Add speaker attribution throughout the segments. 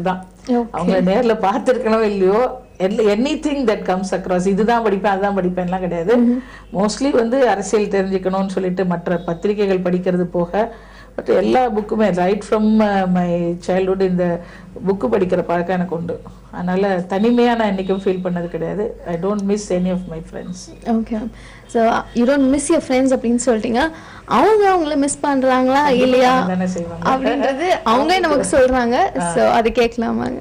Speaker 1: தான் அவங்க நேர்ல பார்த்துருக்கணும் இல்லையோ எனிதிங் தட் கம்ஸ் அக்ராஸ் இதுதான் படிப்பேன் அதுதான் படிப்பேன்லாம் கிடையாது. மோஸ்ட்லி வந்து அரசியல் தெரிஞ்சுக்கணும்னு சொல்லிட்டு மற்ற பத்திரிகைகள் படிக்கிறது போக பட் எல்லா புக்குமே ரைட் ஃப்ரம் மை சைல்ட்ஹுட் இந்த புக்கு படிக்கிற பழக்கம் எனக்கு உண்டு. அதனால தனிமையாக நான் என்றைக்கும் ஃபீல் பண்ணது கிடையாது. I don't miss any of my friends.
Speaker 2: Okay, so you don't miss your friends அப்படின்னு சொல்லிட்டீங்க. அவங்கள மிஸ் பண்ணுறாங்களா இல்லையா அப்படின்றது அவங்க நமக்கு சொல்கிறாங்க. ஸோ அது கேட்கலாமாங்க?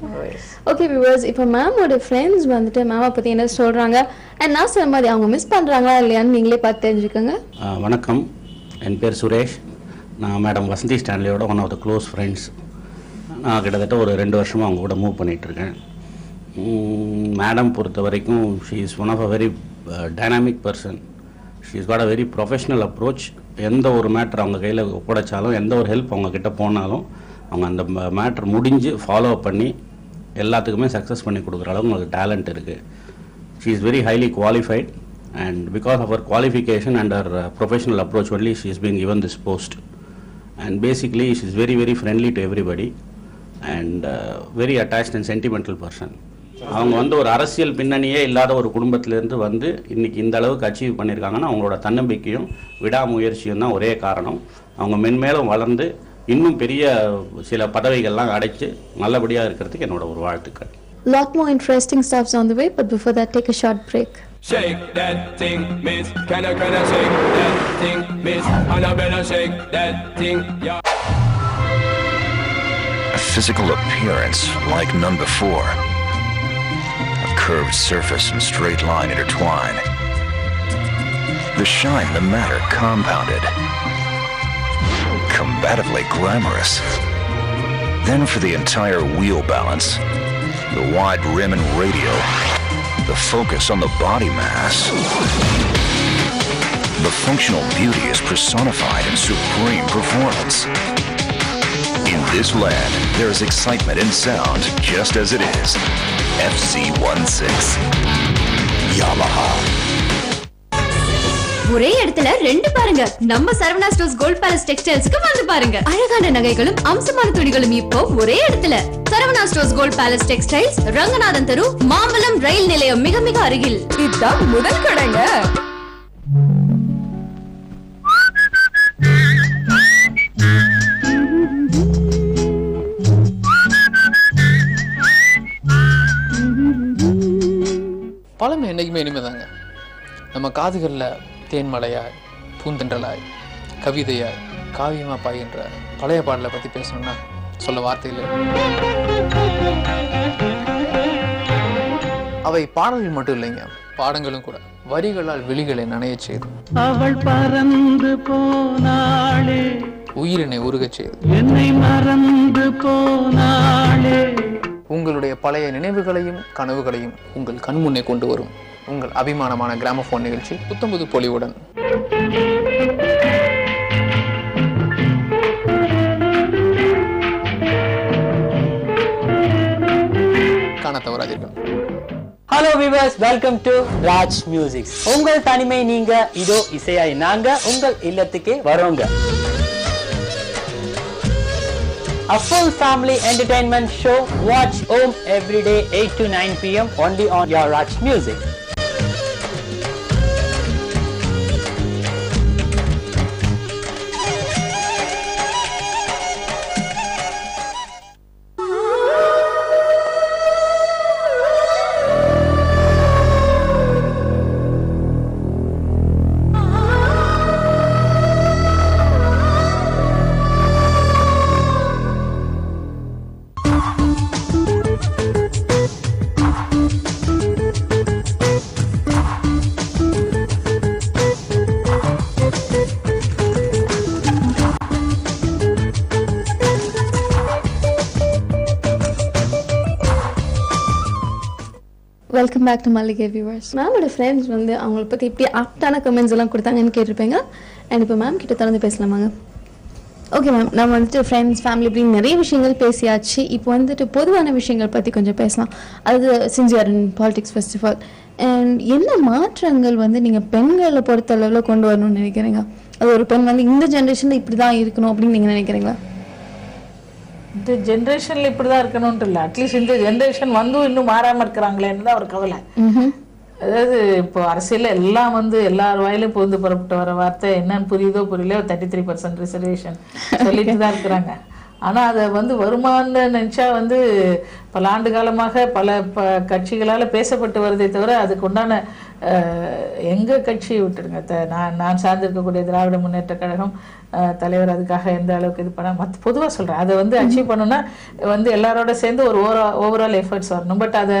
Speaker 2: ஓகே வியூவர்ஸ், இப்போ மேமோட ஃப்ரெண்ட்ஸ் வந்துட்டு மேமை பற்றி என்ன சொல்கிறாங்க அண்ட் நான் சொன்ன மாதிரி அவங்க மிஸ் பண்ணுறாங்களா இல்லையான்னு நீங்களே பார்த்து தெரிஞ்சுக்கோங்க.
Speaker 3: வணக்கம், என் பேர் சுரேஷ். நான் மேடம் வசந்தி ஸ்டான்லியோட one of the close friends. நான் கிட்டத்தட்ட ஒரு 2 வருஷமாக அவங்க கூட மூவ் பண்ணிகிட்ருக்கேன். மேடம் பொறுத்த வரைக்கும் she is one of a very dynamic person. She is got a very professional approach. எந்த ஒரு மேட்ரு அவங்க கையில் ஒப்படைச்சாலும் எந்த ஒரு ஹெல்ப் அவங்க கிட்ட போனாலும் அவங்க அந்த மேட்ரு முடிஞ்சு ஃபாலோ பண்ணி எல்லாத்துக்குமே சக்ஸஸ் பண்ணி கொடுக்குற அளவுக்கு உங்களுக்கு டேலண்ட் இருக்குது. She is very highly qualified and because of her qualification and her professional approach only she is being given this post. And basically she is very very friendly to everybody and very attached and sentimental person. அவங்க வந்து ஒரு அரசியல் பின்னணியே இல்லாத ஒரு குடும்பத்திலேருந்து வந்து இன்றைக்கி இந்த அளவுக்கு அச்சீவ் பண்ணியிருக்காங்கன்னா அவங்களோட தன்னம்பிக்கையும் விடாமுயற்சியும் தான் ஒரே காரணம். அவங்க மென்மேலும் வளர்ந்து இன்னும் பெரிய சில பதவிகள்லாம் அடைச்சு நல்லபடியாக இருக்கிறதுக்கு என்னோட ஒரு வாழ்த்துக்கள்.
Speaker 2: Lot more interesting stuff's on the way, but before that take a short break.
Speaker 4: Shake that thing, miss. Can I shake that thing, miss? And I better shake that thing, yeah.
Speaker 5: A physical appearance like none before. A curved surface and straight line intertwine. The shine, the matter compounded. Combatively glamorous. Then for the entire wheel balance, the wide rim and radial, the focus on the body mass. The functional beauty is personified in supreme performance. In this land, there is excitement in sound just as it is. FC16 Yamaha.
Speaker 6: ஒரே இடத்துல 2 பாருங்க. நம்ம Saravana stores gold palace டெக்ஸ்டைல்ஸ்க்கு வந்து பாருங்க. அழகான நகைகளும் அம்சமான துணிகளும் இப்போ ஒரே இடத்துல. Saravana stores gold palace textiles, Ranganathan தெரு, மாம்பலம் ரயில் நிலையம் மிக மிக அருகில். இதுதான் முதல் கடைங்க.
Speaker 7: பழமை என்னைக்குமே இனிமேதாங்க. நம்ம காதுகளில் தேன்மலையாய், பூந்தென்றலாய், கவிதையாய், காவியமாக பாய்கின்ற பழைய பாடலை பற்றி பேசணும்னா சொல்ல வார்த்தையில். அவை பாடல்கள் மட்டும் இல்லைங்க, பாடங்களும் கூட. வரிகளால் விழிகளை நனைய செய்து,
Speaker 8: அவள் பறந்து போனாளே,
Speaker 7: உயிரினை உருகச் செய்து,
Speaker 8: என்னை மறந்து போனாளே.
Speaker 7: உங்களுடைய பழைய நினைவுகளையும் கனவுகளையும் உங்கள் கண்முன்னே கொண்டு வரும் உங்கள் அபிமானமான கிராமபோன் நிகழ்ச்சி புத்தம்புது பொலிவுடன். காண தவறாதீர்கள்.
Speaker 9: Hello viewers, welcome to Raj music. உங்கள் தனிமை நீங்க, இதோ இசையாய் நாங்க உங்கள் இல்லத்துக்கே வரோங்க. A full family entertainment show. Watch home every day 8 to 9 p.m. only on your Raj Music.
Speaker 2: Welcome back to Mallikai viewers. மேமோட ஃப்ரெண்ட்ஸ் வந்து அவங்கள பற்றி இப்படி ஆப்டான கமெண்ட்ஸ் எல்லாம் கொடுத்தாங்கன்னு கேட்டிருப்பேங்க. அண்ட் இப்போ மேம் கிட்ட தொடர்ந்து பேசலாமாங்க? ஓகே மேம், நம்ம வந்துட்டு ஃப்ரெண்ட்ஸ் ஃபேமிலி இப்படின்னு நிறைய விஷயங்கள் பேசியாச்சு. இப்போ வந்துட்டு பொதுவான விஷயங்கள் பற்றி கொஞ்சம் பேசலாம். அது sincere in politics festival and என்ன மாற்றங்கள் வந்து நீங்கள் பெண்களை பொறுத்த அளவில் கொண்டு வரணும்னு நினைக்கிறீங்க? அது ஒரு பெண் வந்து இந்த ஜென்ரேஷனில் இப்படி தான் இருக்கணும் அப்படின்னு நீங்கள் நினைக்கிறீங்களா?
Speaker 1: இந்த ஜென்ரேஷன்ல இப்படிதான் இருக்கணும்னு இல்லை, அட்லீஸ்ட் இந்த ஜென்ரேஷன் இன்னும் மாறாம இருக்கிறாங்களேன்னு தான் ஒரு கவலை. அதாவது இப்போ அரசியல் எல்லாம் எல்லார் வாயிலும் புகுந்து புறப்பட்டு வர வார்த்தை என்னன்னு புரியுதோ புரியல 33% ரிசர்வேஷன் சொல்லிட்டு தான் இருக்கிறாங்க. ஆனா அதை வருமானு நினைச்சா பல ஆண்டு காலமாக பல கட்சிகளால பேசப்பட்டு வருதே தவிர அதுக்கு உண்டான எங்க கட்சியை விட்டுடுங்க, நான் சார்ந்திருக்கக்கூடிய திராவிட முன்னேற்ற கழகம் தலைவர் அதுக்காக எந்த அளவுக்கு இது பண்ண பொதுவா சொல்றேன், அதை அச்சீவ் பண்ணணும்னா எல்லாரோட சேர்ந்து ஒரு ஓவரால் எஃபர்ட்ஸ் வரணும். பட் அதை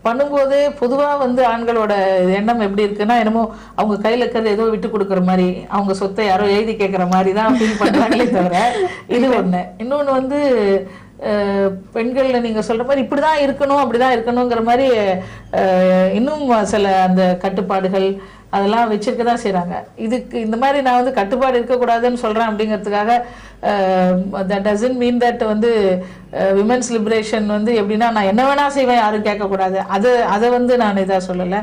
Speaker 1: பண்ணும்போது பொதுவா ஆண்களோட எண்ணம் எப்படி இருக்குன்னா, என்னமோ அவங்க கையில இருக்கிறது ஏதோ விட்டு கொடுக்குற மாதிரி, அவங்க சொத்தை யாரோ எழுதி கேட்குற மாதிரி தான் ஃபீல் பண்றாங்களே தவிர இது ஒண்ணு. இன்னொன்னு பெண்கள்ல நீங்க சொல்ற மாதிரி இப்படிதான் இருக்கணும் அப்படிதான் இருக்கணுங்கிற மாதிரி இன்னும் சில அந்த கட்டுப்பாடுகள் அதெல்லாம் வச்சிருக்க தான் செய்றாங்க. இதுக்கு இந்த மாதிரி நான் கட்டுப்பாடு இருக்கக்கூடாதுன்னு சொல்றேன் அப்படிங்கிறதுக்காக that doesn't mean that women's liberation எப்படின்னா நான் என்ன வேணா செய்வேன் யாரும் கேட்கக்கூடாது, அதை நான் இதாக சொல்லலை.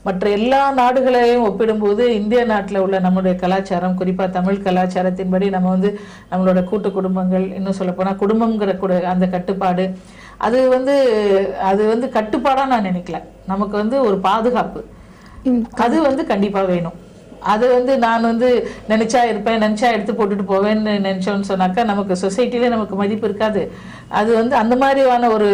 Speaker 1: மற்ற எல்லா நாடுகளையும் ஒப்பிடும்போது இந்திய நாட்டில் உள்ள நம்முடைய கலாச்சாரம், குறிப்பாக தமிழ் கலாச்சாரத்தின்படி நம்ம நம்மளோட கூட்டு குடும்பங்கள், இன்னும் சொல்லப்போனால் குடும்பங்கிற அந்த கட்டுப்பாடு அது அது கட்டுப்பாடாக நான் நினைக்கல. நமக்கு ஒரு பாதுகாப்பு அது கண்டிப்பா வேணும். அது நான் நினைச்சா இருப்பேன், நினைச்சா எடுத்து போட்டுட்டு போவேன்னு நினைச்சோன்னு சொன்னாக்கா நமக்கு சொசைட்டிலே நமக்கு மதிப்பு இருக்காது. அது அந்த மாதிரியான ஒரு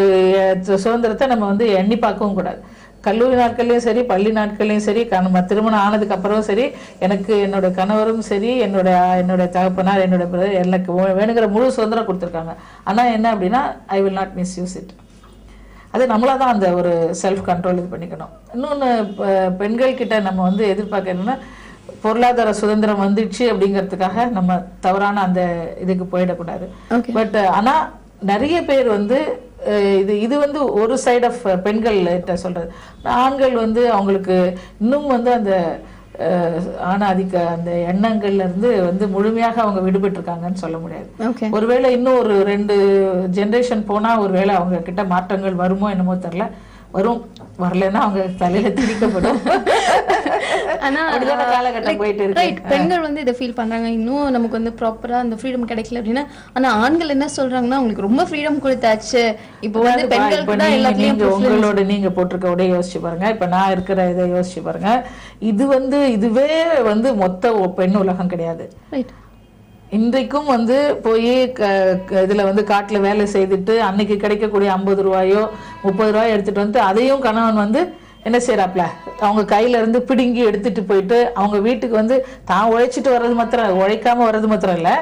Speaker 1: சுதந்திரத்தை நம்ம எண்ணி பார்க்கவும் கூடாது. கல்லூரி நாட்கள்லையும் சரி, பள்ளி நாட்கள்லையும் சரி, திருமணம் ஆனதுக்கு அப்புறமும் சரி, எனக்கு என்னோட கணவரும் சரி, என்னோட தகப்பனார், என்னோட பிரதர் எனக்கு வேணுங்கிற முழு சுதந்திரம் கொடுத்துருக்காங்க. ஆனா என்ன அப்படின்னா, I will not misuse it. அது நம்மளா தான் அந்த ஒரு செல்ஃப் கண்ட்ரோல் இது பண்ணிக்கணும். இன்னொன்று பெண்கள் கிட்ட நம்ம எதிர்பார்க்கணும்னா, பொருளாதார சுதந்திரம் வந்துடுச்சு அப்படிங்கிறதுக்காக நம்ம தவறான அந்த இதுக்கு போயிடக்கூடாது. பட் ஆனா நிறைய பேர் இது ஒரு சைட் ஆஃப் பெண்கள் சொல்றது. ஆண்கள் அவங்களுக்கு இன்னும் அந்த ஆணாதிக்க அந்த எண்ணங்கள்ல இருந்து முழுமையாக அவங்க விடுபட்டு இருக்காங்கன்னு சொல்ல முடியாது. ஒருவேளை இன்னும் ஒரு 2 ஜெனரேஷன் போனா ஒருவேளை அவங்க கிட்ட மாற்றங்கள் வருமோ என்னமோ தெரியல. வரும், வரலன்னா அவங்க தலையில திரிக்கப்படும். காலகட்டம் போயிட்டு இருக்கு.
Speaker 2: பெண்கள் இதை ஃபீல் பண்றாங்க, இன்னும் நமக்கு ப்ராப்பரா அந்த ஃப்ரீடம் கிடைக்கல அப்படின்னா. ஆனா ஆண்கள் என்ன சொல்றாங்கன்னா, உங்களுக்கு ரொம்ப ஃப்ரீடம் கொடுத்தாச்சு, இப்போ பெண்கள் கூட எல்லாத்தையும்
Speaker 1: உங்களோட நீங்க போட்டிருக்க உடைய யோசிச்சு பாருங்க, இப்ப நான் இருக்கிற இதை யோசிச்சு பாருங்க. இதுவே மொத்த பெண் உலகம் கிடையாது. இன்றைக்கும் போய் இதுல காட்டுல வேலை செய்துட்டு அன்னைக்கு கிடைக்கக்கூடிய 50 ரூபாயோ 30 ரூபாயோ எடுத்துட்டு அதையும் கணவன் என்ன செய்யறாப்ல அவங்க கையில இருந்து பிடுங்கி எடுத்துட்டு போயிட்டு அவங்க வீட்டுக்கு தான் உழைச்சிட்டு வர்றது மாத்திரம், உழைக்காம வர்றது மாத்திரம் இல்ல,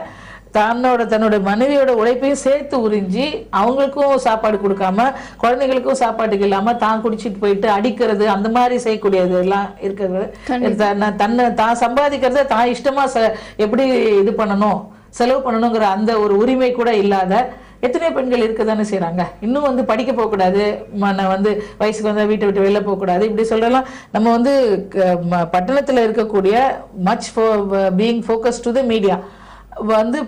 Speaker 1: தன்னோட மனைவியோட உழைப்பையும் சேர்த்து உறிஞ்சி அவங்களுக்கும் சாப்பாடு கொடுக்காம, குழந்தைகளுக்கும் சாப்பாட்டுக்கு இல்லாம தான் குடிச்சிட்டு போயிட்டு அடிக்கிறது, அந்த மாதிரி செய்யக்கூடியது எல்லாம் இருக்கிறது. தான் சம்பாதிக்கிறத தான் இஷ்டமா எப்படி இது பண்ணணும், செலவு பண்ணணுங்கிற அந்த ஒரு உரிமை கூட இல்லாத எத்தனையோ பெண்கள் இருக்கதானே செய்யறாங்க. இன்னும் படிக்க போகக்கூடாது, வயசுக்கு வந்தா வீட்டை விட்டு வெளில போகக்கூடாது, இப்படி சொல்றலாம். நம்ம பட்டணத்துல இருக்கக்கூடிய much being focus to the media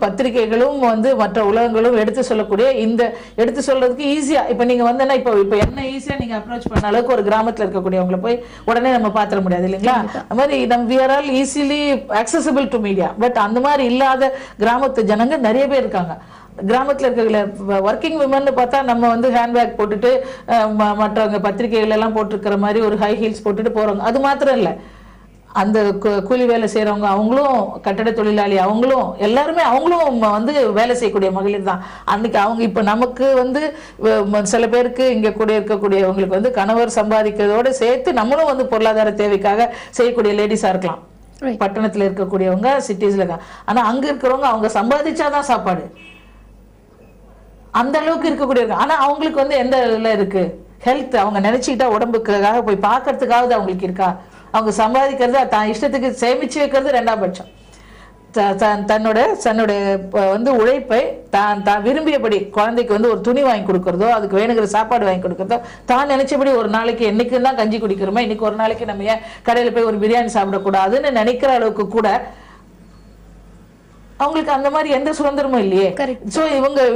Speaker 1: பத்திரிகைகளும் மற்ற உலகங்களும் எடுத்து சொல்லக்கூடிய இந்த எடுத்து சொல்றதுக்கு ஈஸியா இப்ப நீங்க இப்ப என்ன ஈஸியா நீங்க அப்ரோச் பண்ண அளவுக்கு ஒரு கிராமத்துல இருக்கக்கூடியவங்களை போய் உடனே நம்ம பாத்திர முடியாது இல்லைங்களா? அந்த மாதிரி we are all easily accessible to media. But அந்த மாதிரி இல்லாத கிராமத்து ஜனங்க நிறைய பேர் இருக்காங்க. கிராமத்துல இருக்க ஒர்க்கிங் விமன் பார்த்தா நம்ம ஹேண்ட்பேக் போட்டுட்டு மற்றவங்க பத்திரிகைகள் எல்லாம் போட்டிருக்கிற மாதிரி ஒரு ஹை ஹீல்ஸ் போட்டுட்டு போறவங்க அது மாத்திரம் இல்லை, அந்த கூலி வேலை செய்யறவங்க அவங்களும், கட்டட தொழிலாளி அவங்களும், எல்லாருமே அவங்களும் வேலை செய்யக்கூடிய மகளிர் தான். அன்னைக்கு அவங்க இப்ப நமக்கு சில பேருக்கு இங்க கூட இருக்கக்கூடியவங்களுக்கு கணவர் சம்பாதிக்கிறதோட சேர்த்து நம்மளும் பொருளாதார தேவைக்காக செய்யக்கூடிய லேடிஸா இருக்கலாம். பட்டணத்துல இருக்கக்கூடியவங்க சிட்டிஸ்ல இருக்காங்க. ஆனா அங்க இருக்கிறவங்க அவங்க சம்பாதிச்சாதான் சாப்பாடு, அந்த அளவுக்கு இருக்கக்கூடிய. ஆனா அவங்களுக்கு எந்த இதுல இருக்கு ஹெல்த், அவங்க நினைச்சுக்கிட்டா உடம்புக்காக போய் பாக்குறதுக்காவது அவங்களுக்கு இருக்கா? அவங்க சம்பாதிக்கிறது தான் இஷ்டத்துக்கு சேமிச்சு வைக்கிறது 2ஆம் பட்சம். தன்னோட உழைப்பை தான் விரும்பியபடி குழந்தைக்கு ஒரு துணி வாங்கி கொடுக்கறதோ, அதுக்கு வேணுங்கிற சாப்பாடு வாங்கி கொடுக்கறதோ, தான் நினைச்சபடி ஒரு நாளைக்கு என்னைக்கு தான் கஞ்சி குடிக்கிறோமா, இன்னைக்கு ஒரு நாளைக்கு நம்ம ஏன் கடையில போய் ஒரு பிரியாணி சாப்பிடக்கூடாதுன்னு நினைக்கிற அளவுக்கு கூட அவங்களுக்கு அந்த மாதிரி எந்த சுதந்திரமும் இல்லையே. சோ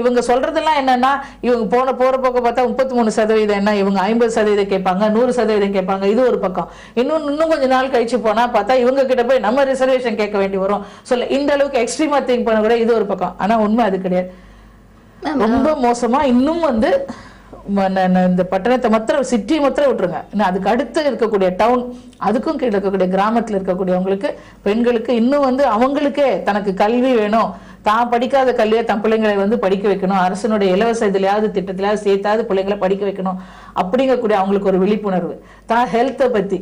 Speaker 1: இவங்க சொல்றதெல்லாம் என்னன்னா, இவங்க போற போக்க பார்த்தா 33% என்ன, இவங்க 50% கேட்பாங்க, 100% கேட்பாங்க. இது ஒரு பக்கம். இன்னும் கொஞ்ச நாள் கழிச்சு போனா பார்த்தா இவங்க கிட்ட போய் நம்ம ரிசர்வேஷன் கேட்க வேண்டி வரும். சொல்ல இந்த அளவுக்கு எக்ஸ்ட்ரீமா திங்க் பண்ண கூட இது ஒரு பக்கம். ஆனா உண்மை அது கிடையாது. ரொம்ப மோசமா இன்னும் வந்து இந்த பட்டணத்தை மாத்திரம் சிட்டி மாத்திரம் விட்டுருங்க, இன்னும் அதுக்கு அடுத்து இருக்கக்கூடிய டவுன், அதுக்கும் கீழே இருக்கக்கூடிய கிராமத்துல இருக்கக்கூடியவங்களுக்கு பெண்களுக்கு இன்னும் வந்து அவங்களுக்கே தனக்கு கல்வி வேணும், தான் படிக்காத கல்வியை தன் பிள்ளைங்களை வந்து படிக்க வைக்கணும், அரசனுடைய இலவச இதுலையாவது திட்டத்திலாவது சேர்த்தாவது பிள்ளைங்களை படிக்க வைக்கணும் அப்படிங்கக்கூடிய அவங்களுக்கு ஒரு விழிப்புணர்வு, தான் ஹெல்த்தை பத்தி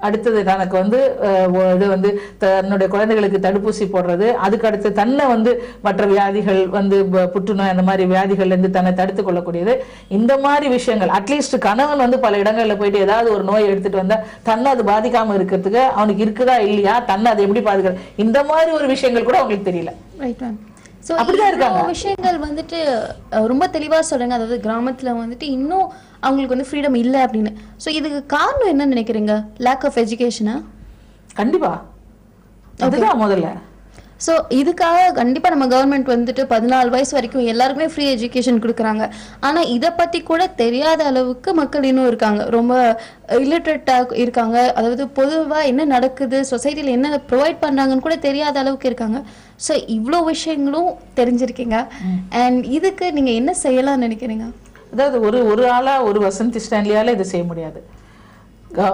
Speaker 1: அடுத்தது தனக்கு வந்து இது வந்து தன்னுடைய குழந்தைகளுக்கு தடுப்பூசி போடுறது, அதுக்கு அடுத்து தன்னை வந்து மற்ற வியாதிகள் வந்து புற்றுநோய் அந்த மாதிரி வியாதிகள்ல இருந்து தன்னை தடுத்து கொள்ளக்கூடியது, இந்த மாதிரி விஷயங்கள். அட்லீஸ்ட் கணவன் வந்து பல இடங்கள்ல போயிட்டு ஏதாவது ஒரு நோய் எடுத்துட்டு வந்தா தன்னை அது பாதிக்காம இருக்கிறதுக்கு அவனுக்கு இருக்குதா இல்லையா, தன்னை அதை எப்படி பாதுகாக்க, இந்த மாதிரி ஒரு விஷயங்கள் கூட அவங்களுக்கு தெரியல.
Speaker 2: ஸோ அப்படிதான் விஷயங்கள் வந்துட்டு ரொம்ப தெளிவா சொல்றேங்க. அதாவது கிராமத்துல வந்துட்டு இன்னும் அவங்களுக்கு வந்து ஃப்ரீடம் இல்லை அப்படின்னு. ஸோ இதுக்கு காரணம் என்ன நினைக்கிறீங்க? லேக் ஆஃப் எஜுகேஷனா?
Speaker 1: கண்டிப்பா அதுதான் முதல்ல.
Speaker 2: ஸோ இதுக்காக கண்டிப்பாக நம்ம கவர்மெண்ட் வந்துட்டு 14 வயசு வரைக்கும் எல்லாருக்குமே ஃப்ரீ எஜுகேஷன் கொடுக்குறாங்க. ஆனால் இதை பற்றி கூட தெரியாத அளவுக்கு மக்கள் இன்னும் இருக்காங்க, ரொம்ப இல்லிட்ரேட்டாக இருக்காங்க. அதாவது பொதுவாக என்ன நடக்குது, சொசைட்டியில் என்ன ப்ரொவைட் பண்ணுறாங்கன்னு கூட தெரியாத அளவுக்கு இருக்காங்க. ஸோ இவ்வளோ விஷயங்களும் தெரிஞ்சிருக்கீங்க. அண்ட் இதுக்கு நீங்கள் என்ன செய்யலாம்னு நினைக்கிறீங்க?
Speaker 1: அதாவது ஒரு ஆளா ஒரு வசந்தி ஸ்டான்லியால இதை செய்ய முடியாது.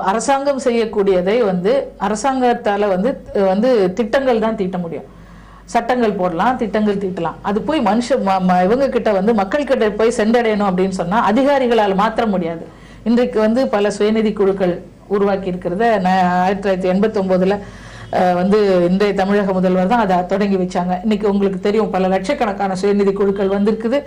Speaker 1: அரசாங்கம் செய்யக்கூடியதை வந்து அரசாங்கத்தால வந்து திட்டங்கள் தான் தீட்ட முடியும். சட்டங்கள் போடலாம், திட்டங்கள் தீட்டலாம். அது போய் இவங்க கிட்ட வந்து மக்கள் கிட்ட போய் சென்றடையணும் அப்படின்னு சொன்னா அதிகாரிகளால் மாற்ற முடியாது. இன்றைக்கு வந்து பல சுயநிதி குழுக்கள் உருவாக்கி இருக்கிறத 1989 வந்து இன்றைய தமிழக முதல்வர் தான் அதை தொடங்கி வச்சாங்க. இன்னைக்கு உங்களுக்கு தெரியும் பல லட்சக்கணக்கான சுயநிதி குழுக்கள் வந்திருக்குது.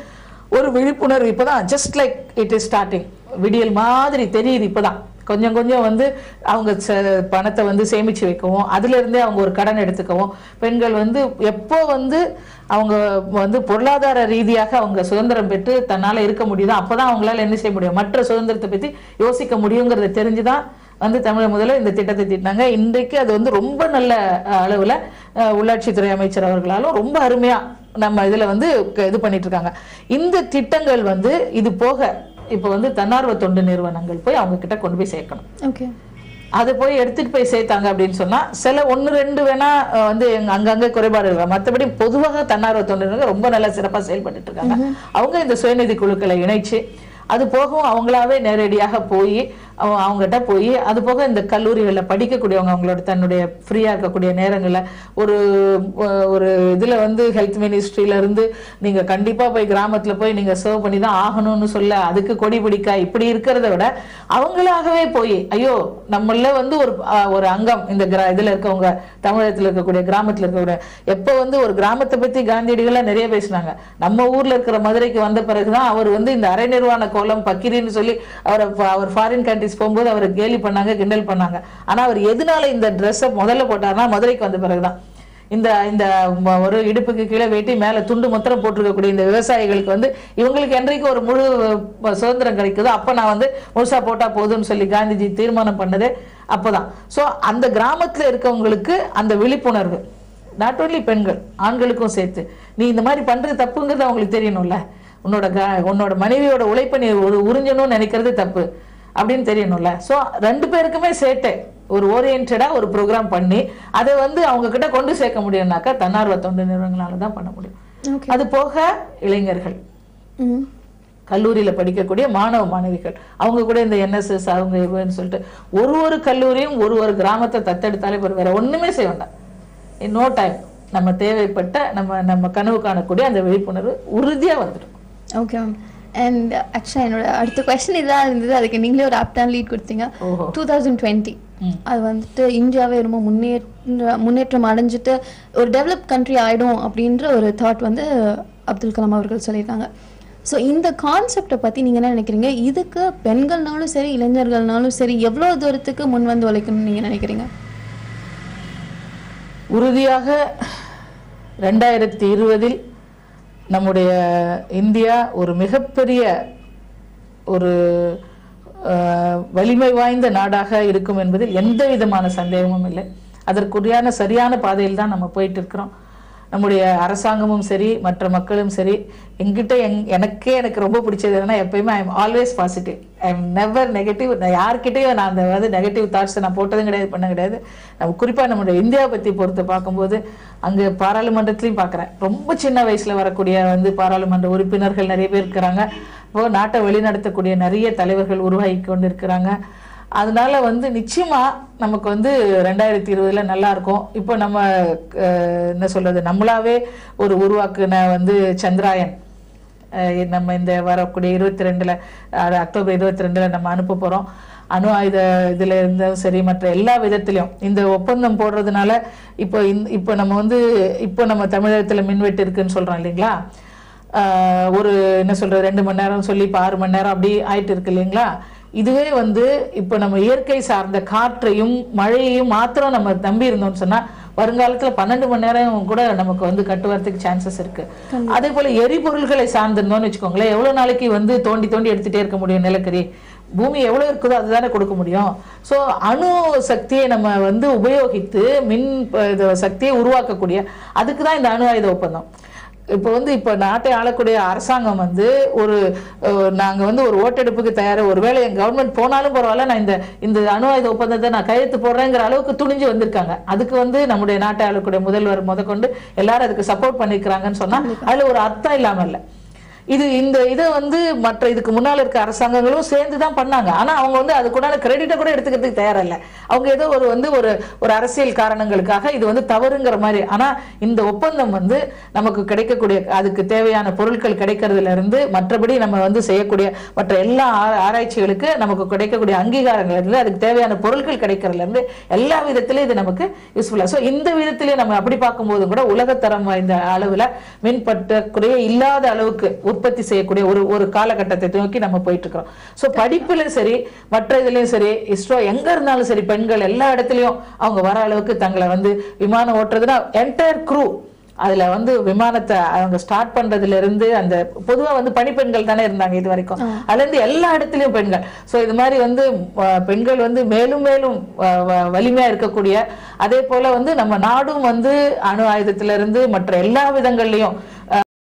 Speaker 1: ஒரு விழிப்புணர்வு இப்பதான் just like it is starting, விடியல் மாதிரி தெரியுது. இப்பதான் கொஞ்சம் கொஞ்சம் வந்து அவங்க பணத்தை வந்து சேமிச்சு வைக்கவும், அதுல இருந்தே அவங்க ஒரு கடன் எடுத்துக்கவும், பெண்கள் வந்து எப்போ வந்து அவங்க வந்து பொருளாதார ரீதியாக அவங்க சுதந்திரம் பெற்று தன்னால இருக்க முடியுதோ அப்பதான் அவங்களால என்ன செய்ய முடியும், மற்ற சுதந்திரத்தை பத்தி யோசிக்க முடியுங்கிறத தெரிஞ்சுதான் வந்து தமிழக முதல்ல இந்த திட்டத்தை தீட்டினாங்க. இன்றைக்கு அது வந்து ரொம்ப நல்ல அளவுல உள்ளாட்சித்துறை அமைச்சர் அவர்களாலும் ரொம்ப அருமையா நம்ம இதுல வந்து இது பண்ணிட்டு இருக்காங்க. இந்த திட்டங்கள் வந்து இது போக இப்ப வந்து தன்னார்வ தொண்டு நிறுவனங்கள் போய் அவங்க கிட்ட கொண்டு போய் சேர்க்கணும். அதை போய் எடுத்துட்டு போய் சேர்த்தாங்க அப்படின்னு சொன்னா சில 1-2 வேணா வந்து அங்கங்க குறைபாடு இருக்காங்க, மற்றபடி பொதுவாக தன்னார்வ தொண்டு நிறுவனங்கள் ரொம்ப நல்லா சிறப்பா செயல்பட்டு இருக்காங்க. அவங்க இந்த சுயநிதி குழுக்களை இணைச்சு அது போகவும் அவங்களாவே நேரடியாக போய் அவங்ககிட்ட போய் அது போக இந்த கல்லூரிகளில் படிக்கக்கூடியவங்க அவங்களோட தன்னுடைய ஃப்ரீயா இருக்கக்கூடிய நேரங்களில் ஒரு இதுல வந்து ஹெல்த் மினிஸ்ட்ரியில இருந்து நீங்க கண்டிப்பா போய் கிராமத்துல போய் நீங்க சர்வ் பண்ணி தான் ஆகணும்னு சொல்ல அதுக்கு கொடி பிடிக்க இப்படி இருக்கிறத விட அவங்களாகவே போய் ஐயோ நம்மள வந்து ஒரு அங்கம் இந்த இதுல இருக்கவங்க தமிழகத்துல இருக்கக்கூடிய கிராமத்துல இருக்கக்கூடிய எப்ப வந்து ஒரு கிராமத்தை பத்தி காந்தியடிகளா நிறைய பேசினாங்க. நம்ம ஊர்ல இருக்கிற மதுரைக்கு வந்த பிறகுதான் அவர் வந்து இந்த அரை நிர்வாண கோலம் பக்கிரின்னு சொல்லி அவர் ஃபாரின் கண்ட்ரிஸ் போகும்போது அவரை கேலி பண்ணாங்க, கிண்டல் பண்ணாங்க. ஆனா அவர் எதனால இந்த ட்ரெஸ்ஸை முதல்ல போட்டாருன்னா மதுரைக்கு வந்த பிறகுதான் இந்த ஒரு இடுப்புக்கு கீழே வெட்டி மேல துண்டு மொத்தம் போட்டிருக்கக்கூடிய இந்த விவசாயிகளுக்கு வந்து இவங்களுக்கு என்றைக்கு ஒரு முழு சுதந்திரம் கிடைக்குதோ அப்ப நான் வந்து முழுசா போட்டா போதும்னு சொல்லி காந்திஜி தீர்மானம் பண்ணதே அப்பதான். சோ அந்த கிராமத்துல இருக்கவங்களுக்கு அந்த விழிப்புணர்வு, நாட் ஓன்லி பெண்கள் ஆண்களுக்கும் சேர்த்து நீ இந்த மாதிரி பண்றது தப்புங்கிறது அவங்களுக்கு தெரியணும்ல. உன்னோட மனைவியோட உழைப்பை நீ உறிஞ்சணும்னு நினைக்கிறது தப்பு அப்படின்னு தெரியணும்ல. ஸோ 2 பேருக்குமே சேர்த்து ஒரு ஓரியன்டா ஒரு ப்ரோக்ராம் பண்ணி அதை வந்து அவங்க கிட்ட கொண்டு சேர்க்க முடியும்னாக்கா தன்னார்வ தொண்டு நிறுவனங்களால தான் பண்ண முடியும். அது போக இளைஞர்கள், கல்லூரியில படிக்கக்கூடிய மாணவ மாணவிகள் அவங்க கூட இந்த NSS அவங்க இவன்னு சொல்லிட்டு ஒரு கல்லூரியும் ஒரு கிராமத்தை தத்தெடுத்தாலே வேற ஒண்ணுமே செய்ய வேண்டாம். இன் நோ டைம் நம்ம தேவைப்பட்ட நம்ம கனவு காணக்கூடிய அந்த விழிப்புணர்வு உறுதியா வந்துடும்.
Speaker 2: Okay ma'am. அண்ட் ஆக்சுவலாக என்னோட அடுத்த கொஸ்டின் இதாக இருந்தது, அதுக்கு நீங்களே ஒரு ஆப்டான லீட் கொடுத்தீங்க. 2020 அது வந்துட்டு இந்தியாவே ரொம்ப முன்னேற்றம் அடைஞ்சிட்டு ஒரு டெவலப் கண்ட்ரி ஆகிடும் அப்படின்ற ஒரு தாட் வந்து அப்துல் கலாம் அவர்கள் சொல்லியிருக்காங்க. ஸோ இந்த கான்செப்டை பற்றி நீங்கள் என்ன நினைக்கிறீங்க? இதுக்கு பெண்கள்னாலும் சரி இளைஞர்கள்னாலும் சரி எவ்வளோ தூரத்துக்கு முன் வந்து உழைக்கணும்னு நீங்கள் நினைக்கிறீங்க?
Speaker 1: உறுதியாக 2020 நம்முடைய இந்தியா ஒரு மிகப்பெரிய ஒரு வலிமை வாய்ந்த நாடாக இருக்கும் என்பதில் எந்த விதமான சந்தேகமும் இல்லை. அதற்குரியான சரியான பாதையில் தான் நம்ம போயிட்டு இருக்கிறோம். நம்முடைய அரசாங்கமும் சரி மற்ற மக்களும் சரி எங்கிட்ட எனக்கு ரொம்ப பிடிச்சது என்னன்னா எப்பயுமே I am always positive. I am never negative. நான் யார்கிட்டையும் நான் அந்த வந்து நெகட்டிவ் தாட்ஸை நான் போட்டதும் கிடையாது, பண்ண கிடையாது. நம்ம குறிப்பாக நம்மளுடைய இந்தியாவை பற்றி பொறுத்து பார்க்கும்போது அங்கே பாராளுமன்றத்துலையும் பார்க்குறேன், ரொம்ப சின்ன வயசில் வரக்கூடிய வந்து பாராளுமன்ற உறுப்பினர்கள் நிறைய பேர் இருக்கிறாங்க. இப்போ நாட்டை வழிநடத்தக்கூடிய நிறைய தலைவர்கள் உருவாகி கொண்டு இருக்கிறாங்க. அதனால வந்து நிச்சயமா நமக்கு வந்து 2020 நல்லா இருக்கும். இப்போ நம்ம என்ன சொல்றது, நம்மளாவே ஒரு உருவாக்குன வந்து சந்திராயன் நம்ம இந்த வரக்கூடிய 22 அக்டோபர் 22 நம்ம அனுப்ப போறோம். அணு ஆயுத இதுல இருந்தும் சரி மற்ற எல்லா விதத்திலையும் இந்த ஒப்பந்தம் போடுறதுனால இப்போ நம்ம வந்து இப்போ நம்ம தமிழகத்துல மின்வெட்டு இருக்குன்னு சொல்றோம் இல்லைங்களா. ஒரு என்ன சொல்றது 2 மணி நேரம் சொல்லி இப்போ 6 மணி நேரம் அப்படி ஆயிட்டு இருக்கு இல்லைங்களா. இதுவே வந்து இப்போ நம்ம இயற்கை சார்ந்த காற்றையும் மழையையும் மாத்திரம் நம்ம நம்பி இருந்தோம்னு சொன்னா வருங்காலத்துல 12 மணி நேரம் கூட நமக்கு வந்து கட்டுவதற்கு சான்சஸ் இருக்கு. அதே போல எரிபொருள்களை சார்ந்திருந்தோம்னு வச்சுக்கோங்களேன், எவ்வளவு நாளைக்கு வந்து தோண்டி தோண்டி எடுத்துட்டே இருக்க முடியும்? நிலக்கரி பூமி எவ்வளவு இருக்குதோ அதுதானே கொடுக்க முடியும். ஸோ அணு சக்தியை நம்ம வந்து உபயோகித்து மின் சக்தியை உருவாக்கக்கூடிய அதுக்கு தான் இந்த அணு ஆயுத ஒப்பந்தம். இப்போ நாட்டை ஆளக்கூடிய அரசாங்கம் வந்து நாங்க வந்து ஒரு ஓட்டெடுப்புக்கு தயாரா, ஒருவேளை என் கவர்மெண்ட் போனாலும் பரவாயில்ல, நான் இந்த அணு ஆயுத ஒப்பந்தத்தை நான் கையெழுத்து போடுறேங்கிற அளவுக்கு துணிஞ்சு வந்திருக்காங்க. அதுக்கு வந்து நம்முடைய நாட்டை ஆளக்கூடிய முதல்வர் முதற்கொண்டு எல்லாரும் அதுக்கு சப்போர்ட் பண்ணிருக்கிறாங்கன்னு சொன்னா அதுல ஒரு அர்த்தம் இல்லாம இல்லை. இதை வந்து மற்ற இதுக்கு முன்னால இருக்க அரசாங்கங்களும் சேர்ந்துதான் பண்ணாங்க. ஆனா அவங்க வந்து அதுக்குண்டான கிரெடிட்டை கூட எடுத்துக்கிறதுக்கு தயாரா இல்லை. அவங்க ஏதோ ஒரு அரசியல் காரணங்களுக்காக இது வந்து தவறுங்கிற மாதிரி. ஆனா இந்த ஒப்பந்தம் வந்து நமக்கு கிடைக்கக்கூடிய அதுக்கு தேவையான பொருட்கள் கிடைக்கிறதுல இருந்து மற்றபடி நம்ம வந்து செய்யக்கூடிய மற்ற எல்லா ஆராய்ச்சிகளுக்கு நமக்கு கிடைக்கக்கூடிய அங்கீகாரங்கள் இருந்து அதுக்கு தேவையான பொருட்கள் கிடைக்கிறதுல இருந்து எல்லா விதத்திலும் இது நமக்கு யூஸ்ஃபுல்லா. ஸோ இந்த விதத்திலே நம்ம அப்படி பார்க்கும்போது கூட உலகத்தரம் வாய்ந்த அளவுல மின் பற்றாக்குறையே இல்லாத அளவுக்கு உற்பத்தி செய்யக்கூடிய ஒரு காலகட்டத்தை நோக்கி நம்ம போயிட்டு இருக்கிறோம். சோ படிப்புல சரி மற்ற இதுலயும் சரி இஸ்ரோ எங்க இருந்தாலும் சரி பெண்கள் எல்லா இடத்துலயும் அவங்க வர அளவுக்கு தங்களை வந்து விமானம் ஓட்டுறதுன்னா என்டையர் க்ரூ அதுல வந்து விமானத்தை அவங்க ஸ்டார்ட் பண்றதுல இருந்து அந்த பொதுவா வந்து பணிப்பெண்கள் தானே இருந்தாங்க இது வரைக்கும், அதுல இருந்து எல்லா இடத்துலயும் பெண்கள். சோ இது மாதிரி வந்து பெண்கள் வந்து மேலும் மேலும் வலிமையா இருக்கக்கூடிய, அதே போல வந்து நம்ம நாடும் வந்து அணு ஆயுதத்துல இருந்து மற்ற எல்லா விதங்கள்லயும்